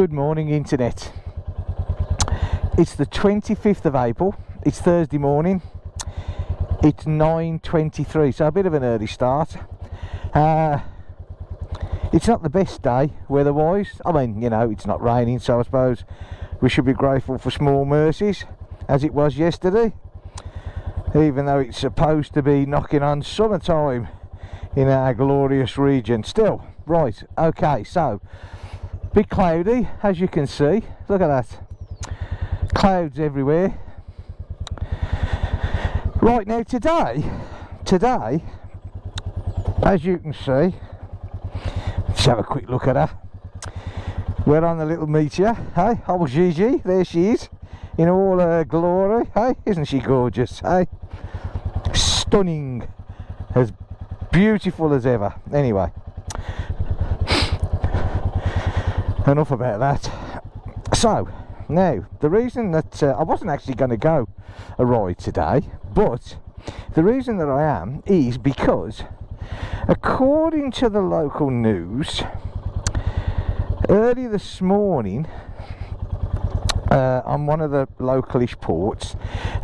Good morning, internet. It's the 25th of April. It's Thursday morning. It's 9:23, so a bit of an early start. It's not the best day weather-wise. I mean, you know, it's not raining, so I suppose we should be grateful for small mercies, as it was yesterday. Even though it's supposed to be knocking on summertime in our glorious region. Still, right, okay, so bit cloudy, as you can see. Look at that, clouds everywhere. Right, now today, as you can see, let's have a quick look at her. We're on the little meteor, hey, oh Gigi, there she is, in all her glory, hey, isn't she gorgeous, hey? Stunning, as beautiful as ever. Anyway, enough about that. So now the reason that I wasn't actually going to go a ride today, but the reason that I am is because, according to the local news, early this morning on one of the localish ports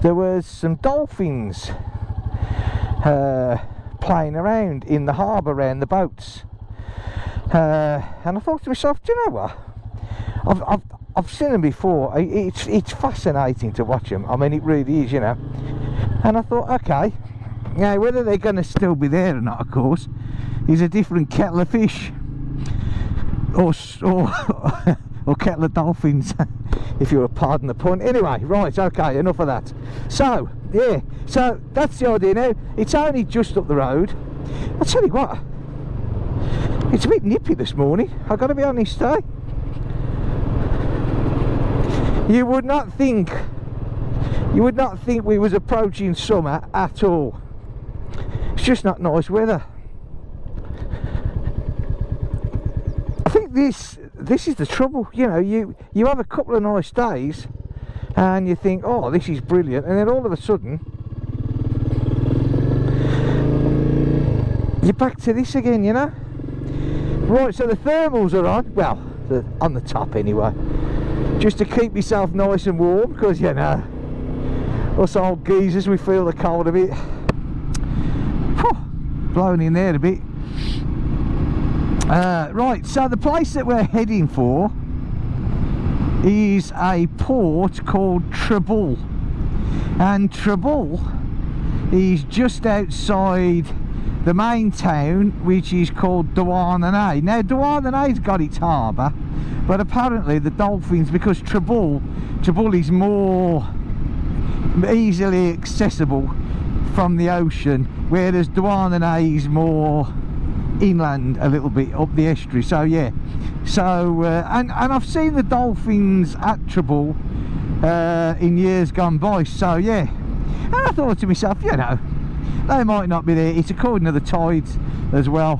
there was some dolphins playing around in the harbour around the boats. And I thought to myself, do you know what? I've seen them before. It's fascinating to watch them. I mean, it really is, you know. And I thought, okay, now whether they're going to still be there or not, of course, is a different kettle of fish, or kettle of dolphins, if you'll pardon the pun. Anyway, right, okay, enough of that. So yeah, so that's the idea now. It's only just up the road. I'll tell you what, it's a bit nippy this morning, I've got to be honest, eh? You would not think we was approaching summer at all. It's just not nice weather. I think this is the trouble, you know, you have a couple of nice days and you think, oh, this is brilliant, and then all of a sudden you're back to this again, you know. Right, so the thermals are on, well, on the top anyway, just to keep yourself nice and warm, because, you know, us old geezers, we feel the cold a bit. Blowing in there a bit. Right, so the place that we're heading for is a port called Treble, and Treble is just outside the main town, which is called Douarnenez. Now Douarnenez's got its harbour, but apparently the dolphins, because Treble is more easily accessible from the ocean, whereas Douarnenez is more inland a little bit, up the estuary. So yeah, so and I've seen the dolphins at Treble in years gone by, so yeah. And I thought to myself, you know, they might not be there. It's according to the tides as well.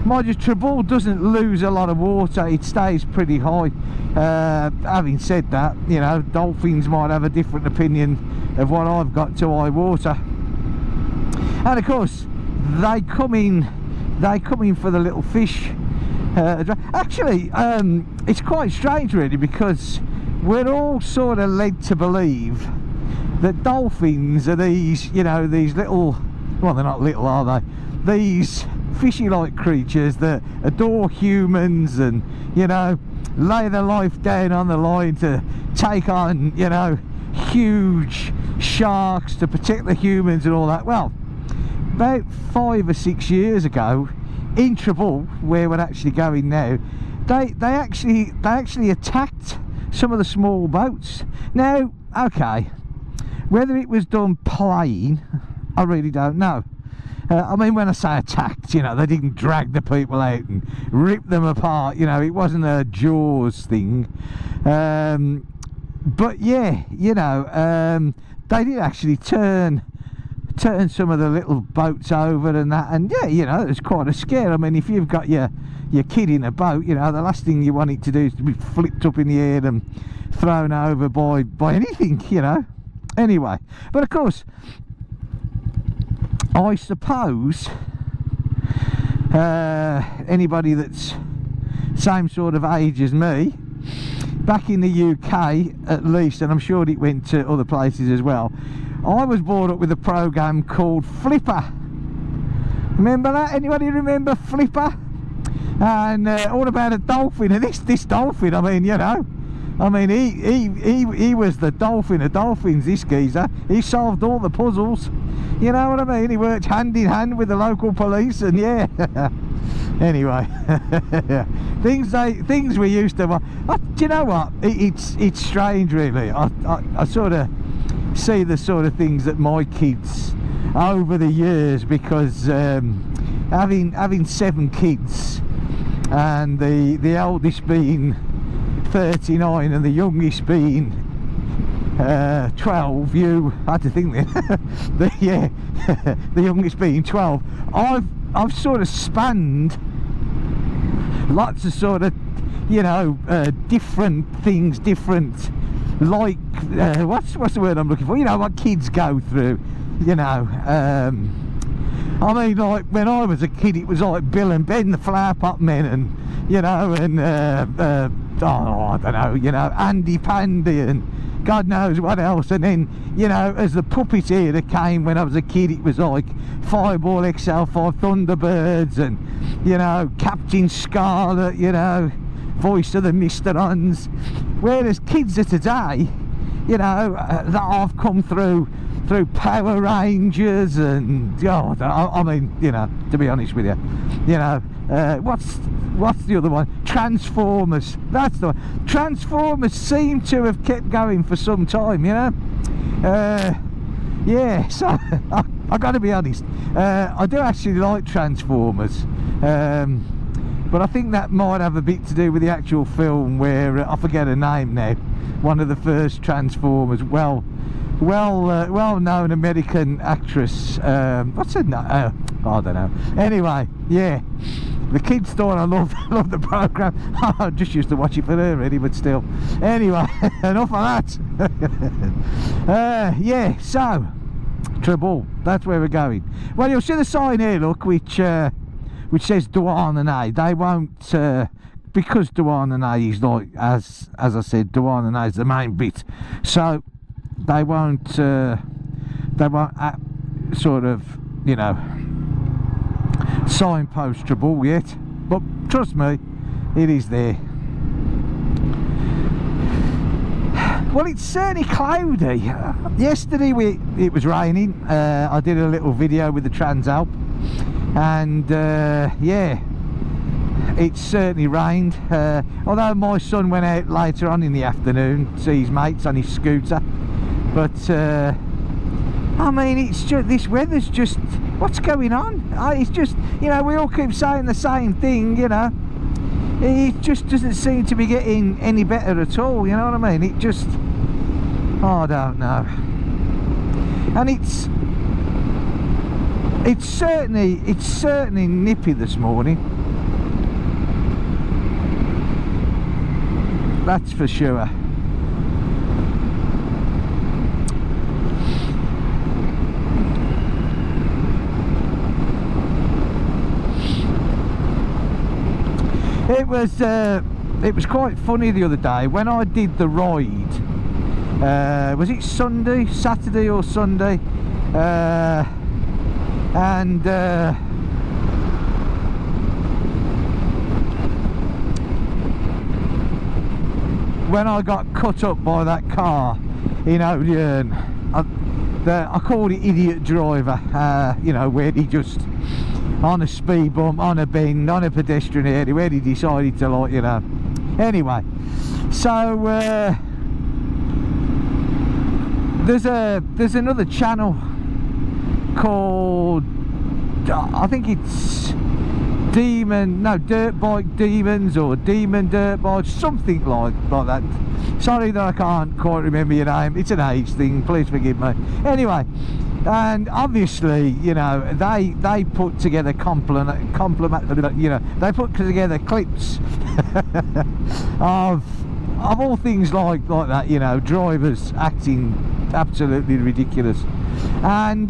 Mind you, Treble doesn't lose a lot of water, it stays pretty high. Having said that, you know, dolphins might have a different opinion of what I've got to high water. And of course, they come in for the little fish. Actually, it's quite strange really, because we're all sort of led to believe that dolphins are these, you know, these little, well, they're not little, are they? These fishy-like creatures that adore humans and, you know, lay their life down on the line to take on, you know, huge sharks to protect the humans and all that. Well, about 5 or 6 years ago in Treble, where we're actually going now, they actually attacked some of the small boats. Now, okay, whether it was done playing, I really don't know. I mean, when I say attacked, you know, they didn't drag the people out and rip them apart, you know, it wasn't a Jaws thing. But yeah, you know, they did actually turn some of the little boats over and that, and yeah, you know, it was quite a scare. I mean, if you've got your kid in a boat, you know, the last thing you want it to do is to be flipped up in the air and thrown over by anything, you know. Anyway, but of course, I suppose anybody that's same sort of age as me. Back in the UK, at least, and I'm sure it went to other places as well, I was brought up with a program called Flipper. Remember that? Anybody remember Flipper? And all about a dolphin, and this dolphin, I mean, you know, I mean, he was the dolphin of dolphins, this geezer. He solved all the puzzles, you know what I mean? He worked hand in hand with the local police, and yeah. Anyway, things we used to. Do you know what? It's strange, really. I sort of see the sort of things that my kids over the years, because having 7 kids, and the eldest being 39 and the youngest being 12, you had to think then. The youngest being 12. I've sort of spanned lots of sort of, you know, different things, like what's the word I'm looking for? You know, what kids go through. You know, I mean, like when I was a kid, it was like Bill and Ben, the Flower Pot Men, and you know, and I don't know, you know, Andy Pandy and God knows what else. And then, you know, as the puppet era came when I was a kid, it was like Fireball XL5 Thunderbirds, and you know, Captain Scarlet, you know, voice of the Mysterons. Whereas kids of today, you know, that I've come through Power Rangers, and I mean, you know, to be honest with you, you know, what's the other one? Transformers. That's the one. Transformers seem to have kept going for some time, you know. Yeah, so I got to be honest, I do actually like Transformers, but I think that might have a bit to do with the actual film, where I forget her name now, one of the first Transformers, well-known American actress, what's her name? I don't know. Anyway, yeah, the kids thought I loved the programme. I just used to watch it for her, really, but still. Anyway, enough of that. Yeah, so Treble, that's where we're going. Well, you'll see the sign here, look, which says Douarnenez. They won't, because Douarnenez is like, as I said, Douarnenez is the main bit, so they won't sort of, you know, signpost Treble yet, but trust me, it is there. Well, it's certainly cloudy. Yesterday it was raining. I did a little video with the Transalp, and yeah, it certainly rained, although my son went out later on in the afternoon to see his mates on his scooter. But I mean, it's just, this weather's just, what's going on? It's just, you know, we all keep saying the same thing, you know, it just doesn't seem to be getting any better at all, you know what I mean? It just, I don't know. And it's certainly nippy this morning, that's for sure. It was quite funny the other day when I did the ride. Was it Saturday or Sunday? And when I got cut up by that car in Odeon, I called it idiot driver, you know, where he just, on a speed bump, on a bend, on a pedestrian area, where he decided to, like, you know. Anyway, so there's another channel called, I think it's Dirt Bike Demons, or Demon Dirt Bike, something like that. Sorry that I can't quite remember your name, it's an age thing, please forgive me. Anyway, and obviously, you know, they put together you know, they put together clips of all things like that, you know, drivers acting absolutely ridiculous. And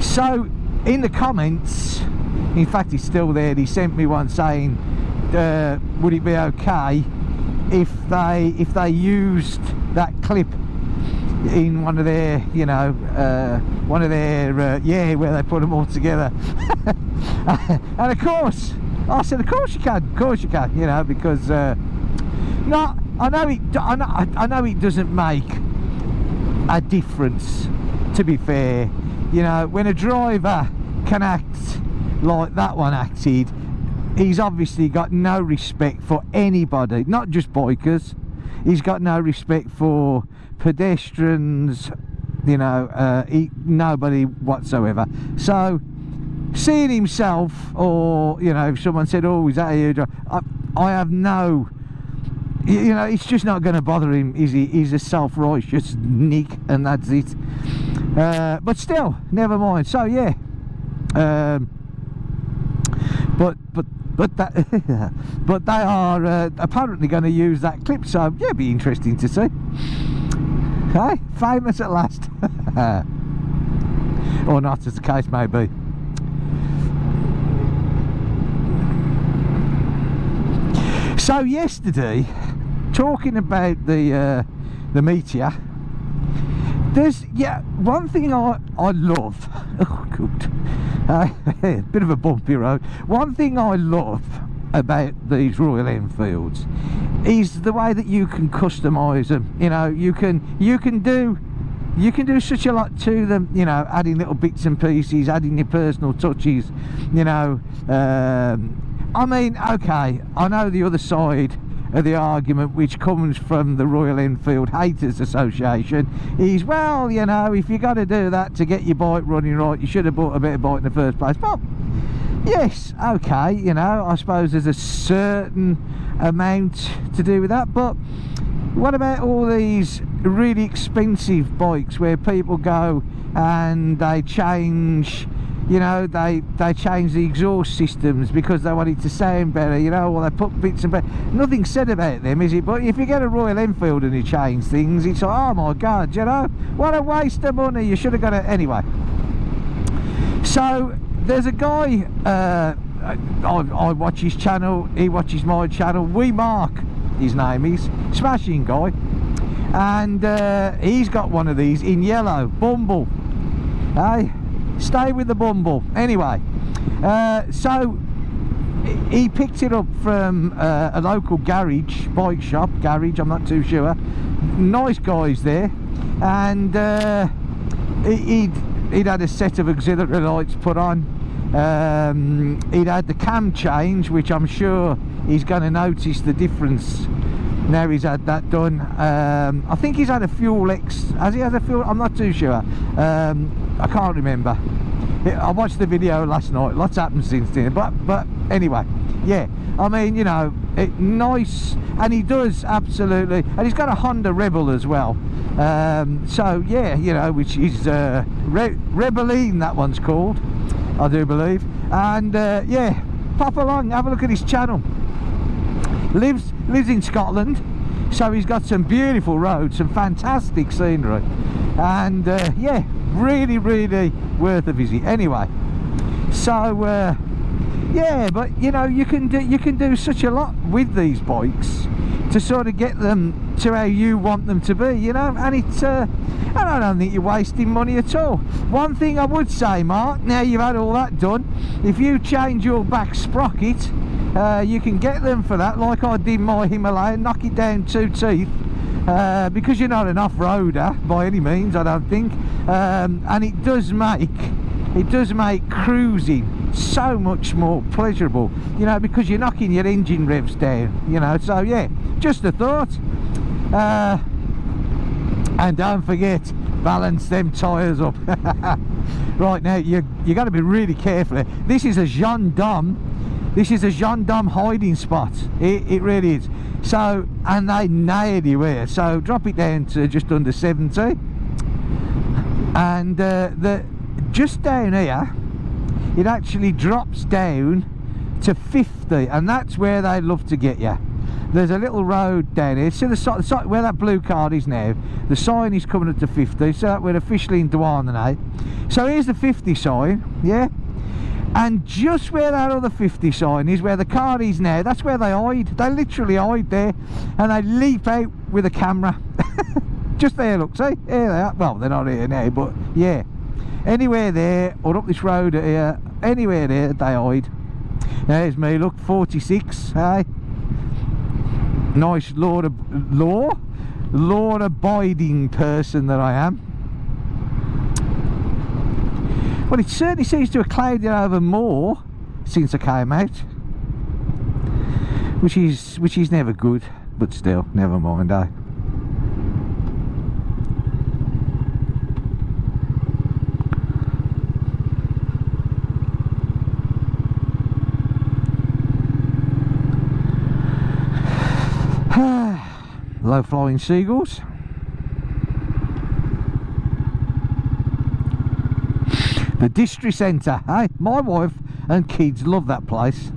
so in the comments, In fact, it's still there. He sent me one saying, would it be okay if they used that clip in one of their, you know, yeah, where they put them all together. And of course I said, of course you can, you know, because no, I know it doesn't make a difference, to be fair. You know, when a driver can act like that one acted, he's obviously got no respect for anybody, not just bikers. He's got no respect for pedestrians, you know, nobody whatsoever. So seeing himself, or, you know, if someone said, oh, is that a huge, I have no, you know, it's just not going to bother him, is he? He's a self-righteous nick, and that's it. But still, never mind. So yeah, but that but they are apparently going to use that clip, so yeah, it'll be interesting to see. Hey, famous at last. Or not, as the case may be. So yesterday, talking about the meteor, there's, yeah, one thing I love. Oh good, bit of a bumpy road. One thing I love about these Royal Enfields is the way that you can customise them. You know, you can do such a lot to them, you know, adding little bits and pieces, adding your personal touches, you know. I mean, okay, I know the other side of the argument, which comes from the Royal Enfield Haters Association, is, well, you know, if you got to do that to get your bike running right, you should have bought a better bike in the first place. But yes, okay, you know, I suppose there's a certain amount to do with that, but what about all these really expensive bikes where people go and they change, you know, they change the exhaust systems because they want it to sound better, you know, or they put bits and bits. Nothing said about them, is it? But if you get a Royal Enfield and you change things, it's like, oh my god, you know, what a waste of money. You should have got it anyway. So there's a guy, I watch his channel, he watches my channel, We Mark, his name is, smashing guy, and he's got one of these in yellow, Bumble. Hey, stay with the Bumble. Anyway, so he picked it up from a local garage, bike shop, garage, I'm not too sure. Nice guys there, and he'd had a set of auxiliary lights put on. He'd had the cam change, which I'm sure he's going to notice the difference now he's had that done. I think he's had a fuel X. Has he had a fuel? I'm not too sure. I can't remember. I watched the video last night. Lots happened since then. But anyway, yeah. I mean, you know, nice, and he does absolutely. And he's got a Honda Rebel as well. So yeah, you know, which is Rebeline, that one's called, I do believe. And yeah, pop along, have a look at his channel. Lives in Scotland, so he's got some beautiful roads, some fantastic scenery, and yeah, really worth a visit. Anyway, so yeah, but you know, you can do such a lot with these bikes to sort of get them to how you want them to be, you know, and it's and I don't think you're wasting money at all. One thing I would say, Mark, now you've had all that done, if you change your back sprocket, you can get them for that, like I did my Himalayan, knock it down 2 teeth, because you're not an off-roader by any means, I don't think, and it does make cruising so much more pleasurable, you know, because you're knocking your engine revs down, you know. So yeah, just a thought. And don't forget, balance them tyres up. Right, now you got to be really careful. This is a gendarme. This is a gendarme hiding spot. It really is. So, and they nailed you here. So drop it down to just under 70. And just down here, it actually drops down to 50, and that's where they love to get you. There's a little road down here. See the side where that blue card is now, the sign is coming up to 50, so that we're officially in Douarnenez. So here's the 50 sign, yeah, And just where that other 50 sign is, where the car is now, that's where they hide. They literally hide there, and they leap out with a camera. Just there, look, see? Here they are. Well, they're not here now, but yeah. Anywhere there, or up this road here, anywhere there, they hide. There's me, look, 46, hey? Nice law-abiding person that I am. Well, it certainly seems to have clouded over more since I came out, which is never good, but still, never mind, eh? Low-flying seagulls. The district centre, hey? My wife and kids love that place.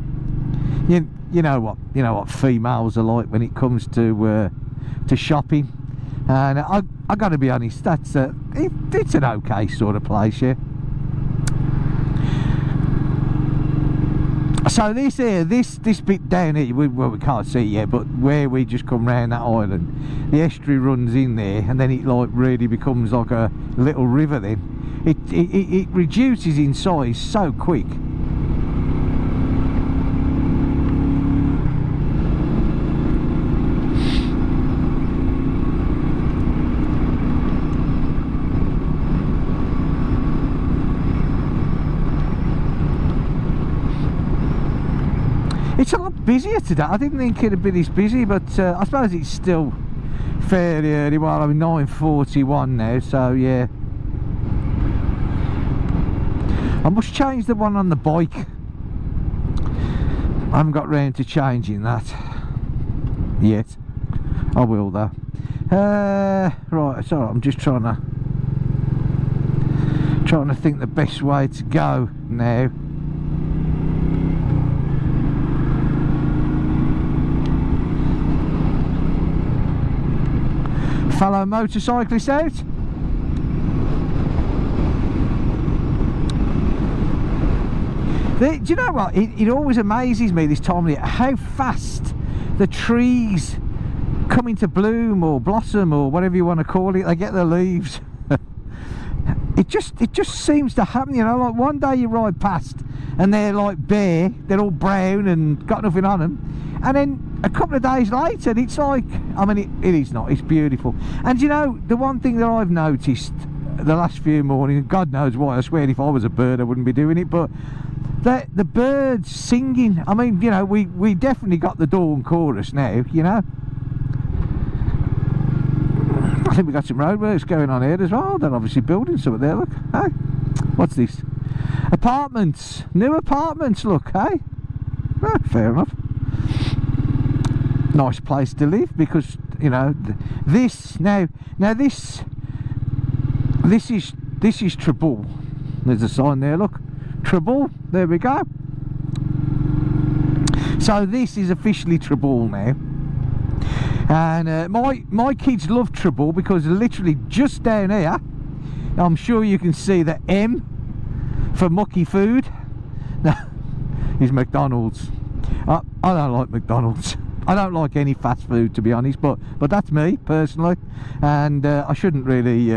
You know what females are like when it comes to shopping, and I got to be honest, that's it's an okay sort of place, yeah. So this here, this bit down here, we can't see it yet, but where we just come round that island, the estuary runs in there, and then it like really becomes like a little river. Then it reduces in size so quick. It's a lot busier today. I didn't think it'd be this busy, but I suppose it's still fairly early. Well, I'm 9:41 now, so yeah. I must change the one on the bike. I haven't got round to changing that yet. I will though. Right, it's alright. I'm just trying to think the best way to go now. Fellow motorcyclist out. Do you know what? It always amazes me this time of year how fast the trees come into bloom or blossom or whatever you want to call it. They get their leaves. It just seems to happen, you know. Like one day you ride past and they're like bare, they're all brown and got nothing on them, and then a couple of days later it's like, I mean, it is not, it's beautiful. And you know, the one thing that I've noticed the last few mornings, God knows why, I swear if I was a bird I wouldn't be doing it, but the birds singing, I mean, you know, we definitely got the dawn chorus now, you know. I think we got some roadworks going on here as well. They're obviously building something there, look. Hey, what's this? Apartments, new apartments, look, hey. Oh, fair enough. Nice place to live, because you know this is Tribble. There's a sign there, look, Tribble, there we go. So this is officially Tribble now, and my kids love Tribble because literally just down here, I'm sure you can see the M for mucky food. Is McDonald's. I don't like McDonald's. I don't like any fast food, to be honest, but that's me personally, and I shouldn't really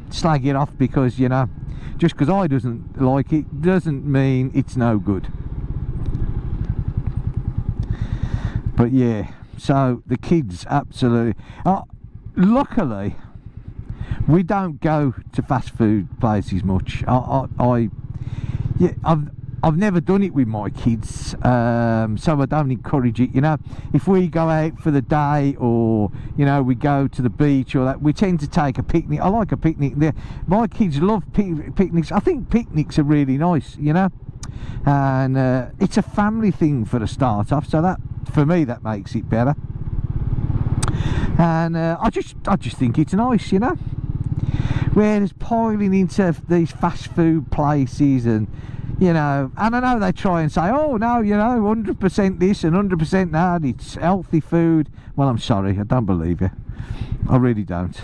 slag it off, because you know, just because I doesn't like it doesn't mean it's no good. But yeah, so the kids absolutely. Luckily, we don't go to fast food places much. I've never done it with my kids, so I don't encourage it. You know, if we go out for the day, or you know, we go to the beach or that, we tend to take a picnic. I like a picnic there. My kids love picnics. I think picnics are really nice, you know, and it's a family thing for the start off, so that, for me, that makes it better. And I just think it's nice, you know. Whereas piling into these fast food places, and you know, and I know they try and say, oh no, you know, 100% this and 100% that, it's healthy food. Well, I'm sorry, I don't believe you. I really don't.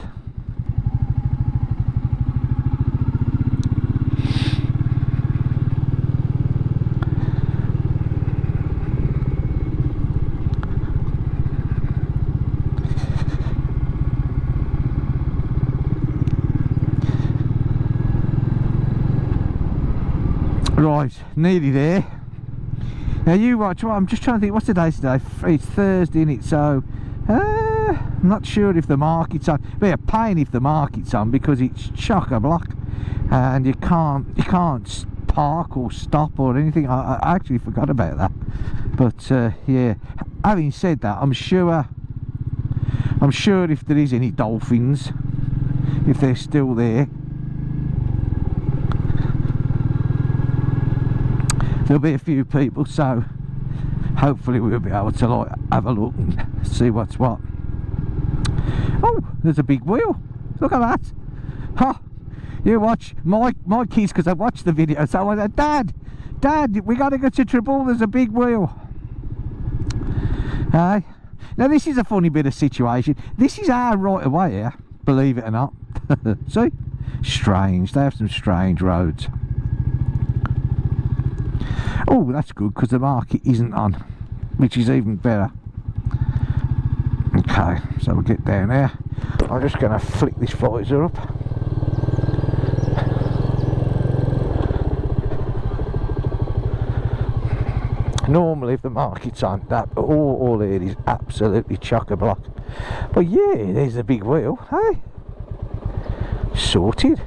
Right, nearly there. Now you watch. Well, I'm just trying to think. What's the day today? It's Thursday, isn't it? So I'm not sure if the market's on. Be a pain if the market's on because it's chock-a-block, and you can't park or stop or anything. I actually forgot about that. But yeah. Having said that, I'm sure if there is any dolphins, if they're still there, there'll be a few people, so hopefully we'll be able to like have a look and see what's what. Oh, there's a big wheel. Look at that. Huh. You watch my kids, because I watched the video, so I said, Dad, we got to go to Tribble, there's a big wheel. Hey, now this is a funny bit of situation. This is our right of way here, believe it or not. See, strange. They have some strange roads. Oh, that's good because the market isn't on, which is even better. Okay, so we'll get down there. I'm just going to flick this visor up. Normally if the market's on, that all it is absolutely chock-a-block. But yeah, there's a big wheel. Hey, sorted.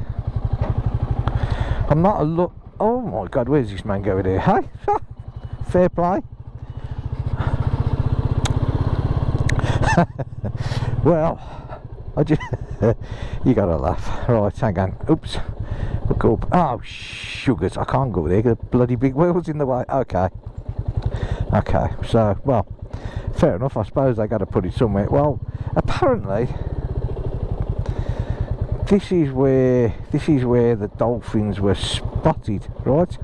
I'm not a look. Oh my god, where's this man going here? Hey, fair play. Well, I just you gotta laugh. Right, hang on. Oops. Look up. Oh sugars, I can't go there. The bloody big wheel's in the way. Okay, so, well, fair enough. I suppose they got to put it somewhere. Well, apparently this is where the dolphins were spotted, right?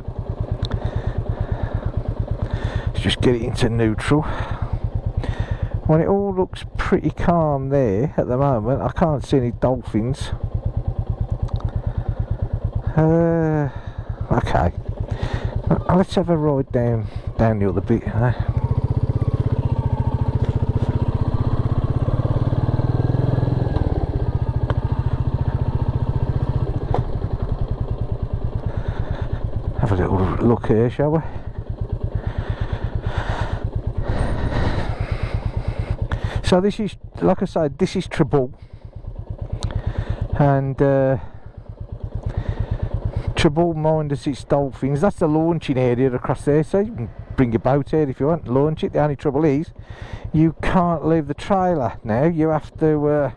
Let's just get it into neutral. Well, it all looks pretty calm there at the moment. I can't see any dolphins. Okay. Let's have a ride down the other bit. Have a little look here, shall we? So this is, like I said, this is Tribble, and Tribble minus its dolphins. That's the launching area across there, so you can bring your boat here if you want, launch it. The only trouble is you can't leave the trailer now. You have to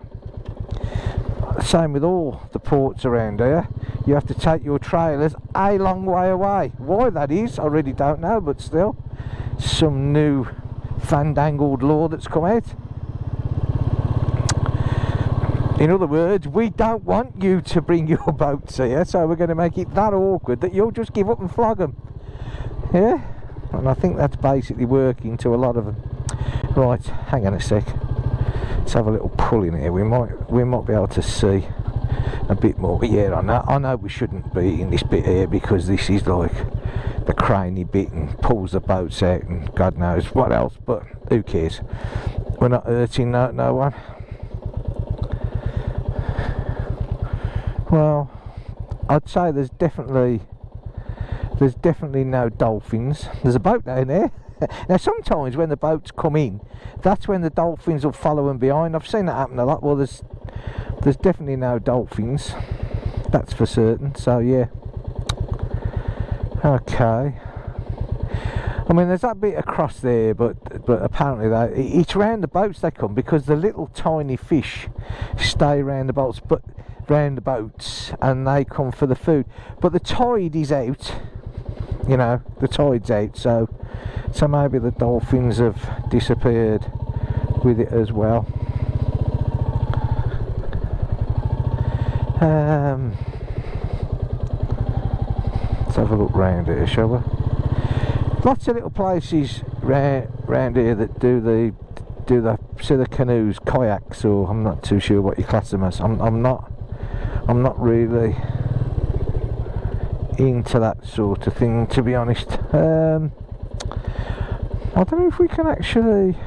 same with all the ports around here, you have to take your trailers a long way away. Why that is, I really don't know, but still, some new fandangled law that's come out. In other words, we don't want you to bring your boats here, so we're going to make it that awkward that you'll just give up and flog them. Yeah? And I think that's basically working to a lot of them. Right, hang on a sec. Let's have a little pull in here. We might be able to see a bit more. But yeah, I know we shouldn't be in this bit here because this is like the cranny bit and pulls the boats out and God knows what else, but who cares? We're not hurting no one. Well, I'd say there's definitely no dolphins. There's a boat down there. Now sometimes when the boats come in, that's when the dolphins will follow them behind. I've seen that happen a lot. Well, there's definitely no dolphins, that's for certain. So yeah, okay. I mean, there's that bit across there, but apparently it's round the boats they come, because the little tiny fish stay round the boats, and they come for the food. But the tide is out, you know, the tide's out, so maybe the dolphins have disappeared with it as well. Let's have a look round here, shall we? Lots of little places round here that do the canoes, kayaks, or I'm not too sure what you class them as. I'm not really into that sort of thing, to be honest. I don't know if we can actually.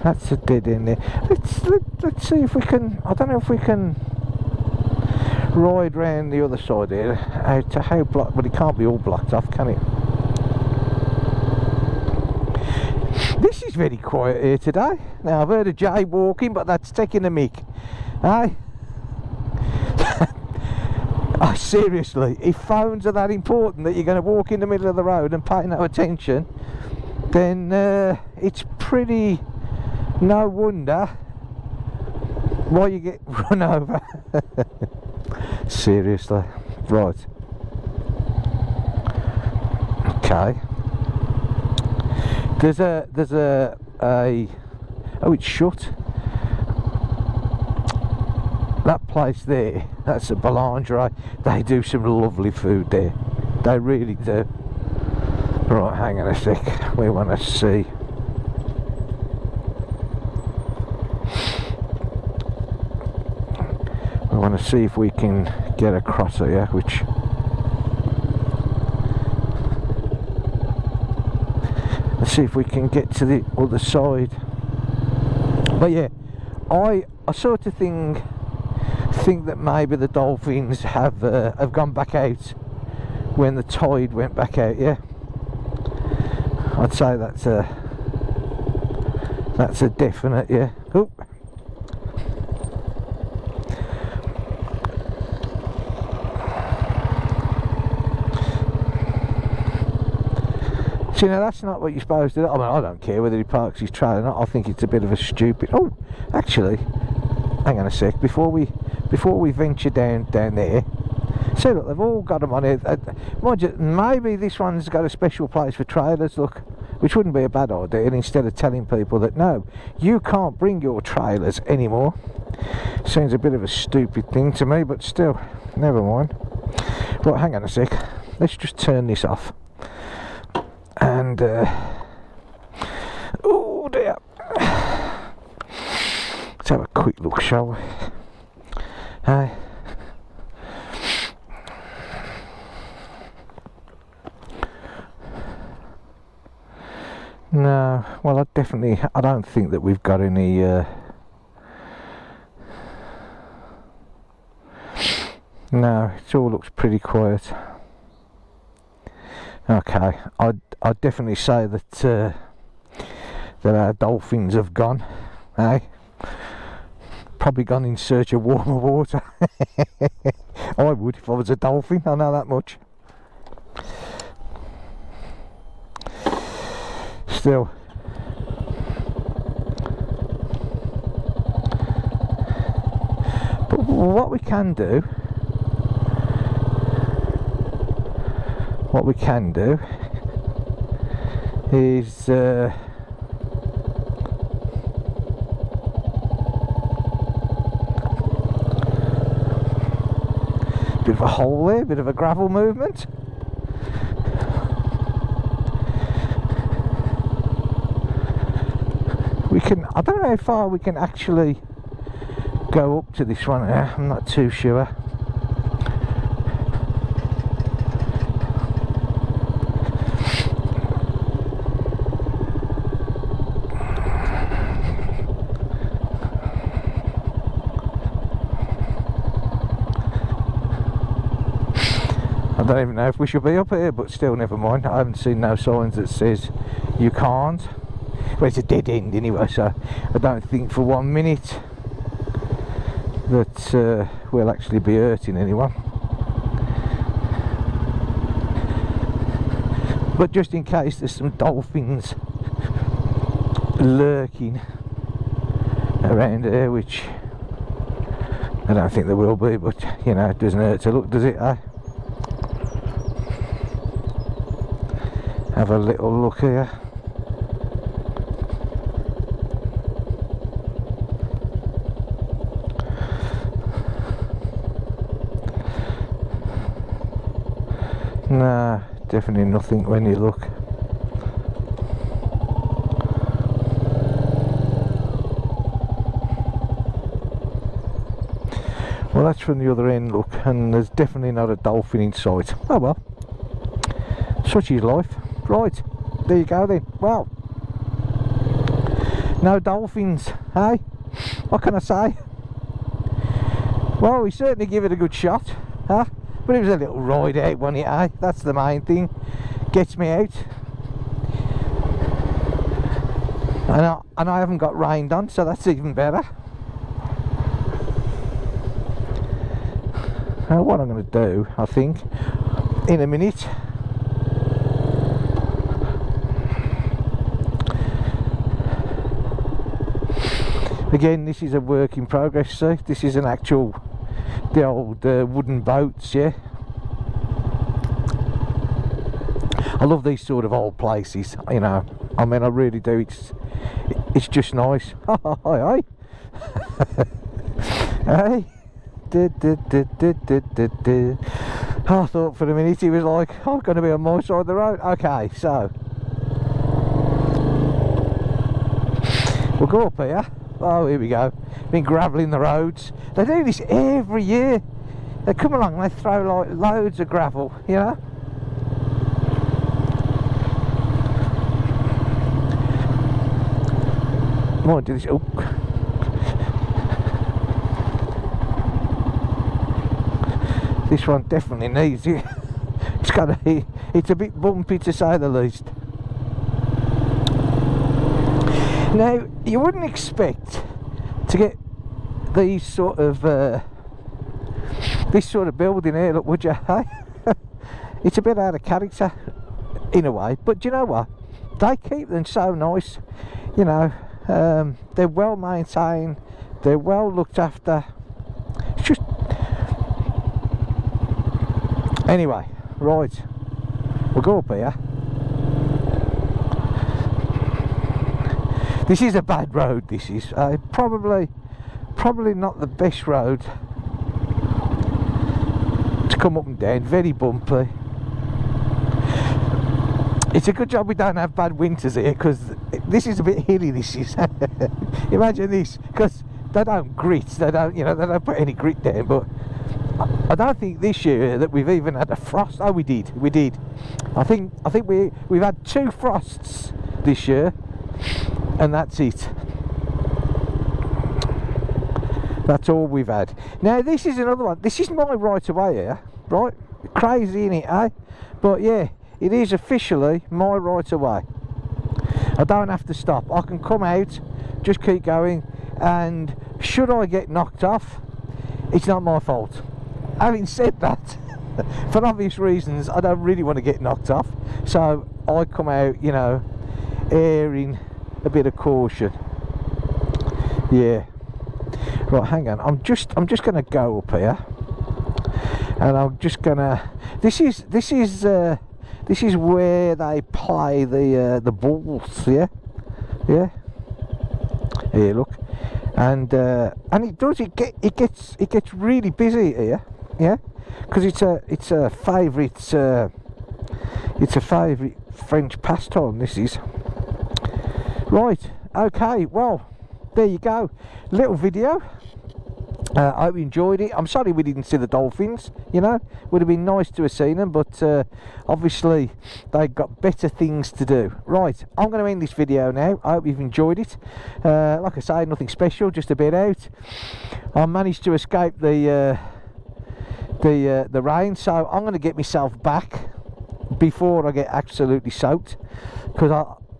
That's a dead end there. Let's see if we can. I don't know if we can. ride round the other side here. How blocked? But it can't be all blocked off, can it? This is very quiet here today. Now I've heard of Jay walking, but that's taking a mick. Hey? Oh, seriously, if phones are that important that you're going to walk in the middle of the road and pay no attention, then it's pretty no wonder why you get run over. Seriously. Right. Okay. There's a oh, it's shut. That place there, that's a boulangerie. They do some lovely food there. They really do. Right, hang on a sec. We want to see. We want to see if we can get across here, which... Let's see if we can get to the other side. But yeah, I sort of think that maybe the dolphins have gone back out when the tide went back out. Yeah, I'd say that's a definite. Yeah. Oh. See, now that's not what you're supposed to do. I mean, I don't care whether he parks his trailer or not. I think it's a bit of a stupid... Oh, actually, hang on a sec. Before we venture down there, see, look, they've all got them on here. Mind you, maybe this one's got a special place for trailers, look, which wouldn't be a bad idea. And instead of telling people that, no, you can't bring your trailers anymore. Seems a bit of a stupid thing to me, but still, never mind. Right, hang on a sec. Let's just turn this off. And oh dear, let's have a quick look, shall we? Hey. No, well, I don't think that we've got any no, it all looks pretty quiet. Okay, I'd definitely say that our dolphins have gone, eh? Probably gone in search of warmer water. I would if I was a dolphin, I know that much. Still. But what we can do is bit of a hole there, bit of a gravel movement. We can, I don't know how far we can actually go up to this one. I'm not too sure. I don't even know if we should be up here, but still, never mind. I haven't seen no signs that says you can't. Well, it's a dead end anyway, so I don't think for 1 minute that we'll actually be hurting anyone. But just in case there's some dolphins lurking around here, which I don't think there will be, but you know, it doesn't hurt to look, does it, eh? Have a little look here. Nah, definitely nothing when you look. Well, that's from the other end, look, and there's definitely not a dolphin in sight. Oh well, such is life. Right, there you go then. Well, no dolphins, hey? What can I say? Well, we certainly give it a good shot, huh? But it was a little ride out, wasn't it, eh? That's the main thing. Gets me out. And I haven't got rained on, so that's even better. Now what I'm going to do, I think, in a minute, again, this is a work in progress, see? This is an actual, the old wooden boats, yeah? I love these sort of old places, you know. I mean, I really do. It's just nice. Hi. Hey. I thought for a minute he was like, I'm going to be on my side of the road. Okay, so we'll go up here. Oh, here we go. Been gravelling the roads. They do this every year. They come along and they throw like loads of gravel, you know. Might do this. Oh. This one definitely needs it. It's a bit bumpy to say the least. Now, you wouldn't expect to get these sort of this sort of building here, look, would you? Hey? It's a bit out of character in a way, but do you know what? They keep them so nice, you know. They're well maintained, they're well looked after. It's just anyway, right, we'll go up here. This is a bad road, this is probably not the best road to come up and down, very bumpy. It's a good job we don't have bad winters here, because this is a bit hilly, this is. Imagine this, because they don't grit, they don't, you know, they don't put any grit down, but I don't think this year that we've even had a frost. Oh, we did. I think we've had 2 frosts this year, and that's it. That's all we've had. Now this is another one. This is my right away here, right? Crazy, innit, eh? But yeah, it is officially my right away. I don't have to stop. I can come out, just keep going, and should I get knocked off, it's not my fault. Having said that, for obvious reasons, I don't really want to get knocked off, so I come out, you know, airing a bit of caution. Yeah. Right, hang on. I'm just going to go up here, and I'm just going to. This is where they play the balls. Yeah. Here, look, and it gets really busy here. Yeah, because it's a favourite French pastime, this is. Right, okay, well, there you go, little video. I hope you enjoyed it. I'm sorry we didn't see the dolphins, you know, would have been nice to have seen them, but obviously they've got better things to do. Right, I'm going to end this video now. I hope you've enjoyed it. Like I say, nothing special, just a bit out. I managed to escape the rain, so I'm going to get myself back before I get absolutely soaked, because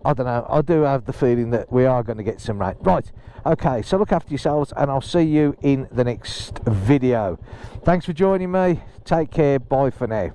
I don't know, I do have the feeling that we are going to get some rain. Right, okay, so look after yourselves, and I'll see you in the next video. Thanks for joining me. Take care. Bye for now.